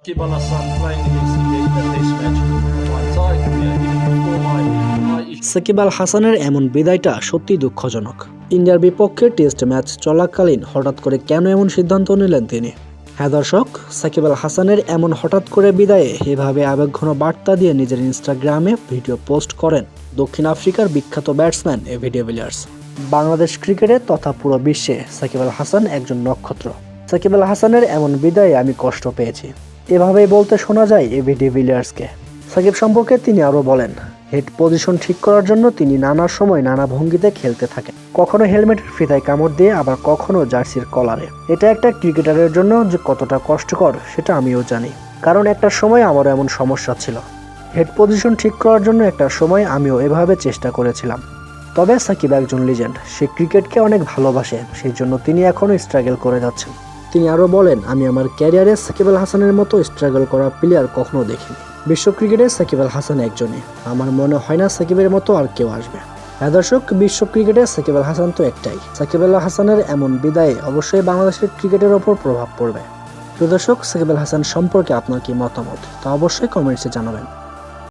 Sakib Al Hasan playing against India in the test match. One side, even before my issue. Shakib Al হাসানের এমন বিদায়টা সত্যি দুঃখজনক। ইন্ডিয়ার বিপক্ষে টেস্ট ম্যাচ চলাকালীন হঠাৎ করে কেন এমন সিদ্ধান্ত নিলেন তিনি? হ্যাঁ দর্শক, সাকিব আল হাসানের এমন হঠাৎ করে বিদায়ে এভাবে আবেগঘন বার্তা দিয়ে নিজের ইনস্টাগ্রামে ভিডিও পোস্ট করেন দক্ষিণ আফ্রিকার বিখ্যাত ব্যাটসম্যান এভি ডিভিলিয়ার্স। বাংলাদেশ ক্রিকেটে তথা পুরো বিশ্বে সাকিব আল হাসান একজন নক্ষত্র। সাকিব আল হাসানের এমন বিদায়ে আমি কষ্ট পেয়েছি, এভাবেই বলতে শোনা যায় এভি ডিভিলিয়ার্সকে। সাকিব সম্পর্কে তিনি আরও বলেন, হেড পজিশন ঠিক করার জন্য তিনি নানা সময় নানা ভঙ্গিতে খেলতে থাকেন, কখনো হেলমেটের ফিতায় কামড় দিয়ে, আবার কখনো জার্সির কলারে। এটা একটা ক্রিকেটারের জন্য যে কতটা কষ্টকর সেটা আমিও জানি, কারণ একটা সময় আমারও এমন সমস্যা ছিল। হেড পজিশন ঠিক করার জন্য একটা সময় আমিও এভাবে চেষ্টা করেছিলাম। তবে সাকিব একজন লিজেন্ড, সে ক্রিকেটকে অনেক ভালোবাসে, সেই জন্য তিনি এখনও স্ট্রাগল করে যাচ্ছেন। তিনি আরও বলেন, আমি আমার ক্যারিয়ারে সাকিব আল হাসানের মতো স্ট্রাগল করা প্লেয়ার কখনো দেখিনি। বিশ্ব ক্রিকেটে সাকিব আল হাসান একজনই, আমার মনে হয় না সাকিবের মতো আর কেউ আসবে। হ্যাঁ দর্শক, বিশ্ব ক্রিকেটে সাকিব আল হাসান তো একটাই। সাকিব আল হাসানের এমন বিদায়ে অবশ্যই বাংলাদেশের ক্রিকেটের ওপর প্রভাব পড়বে। তো দর্শক, সাকিব আল হাসান সম্পর্কে আপনার কি মতামত তা অবশ্যই কমেন্টসে জানাবেন।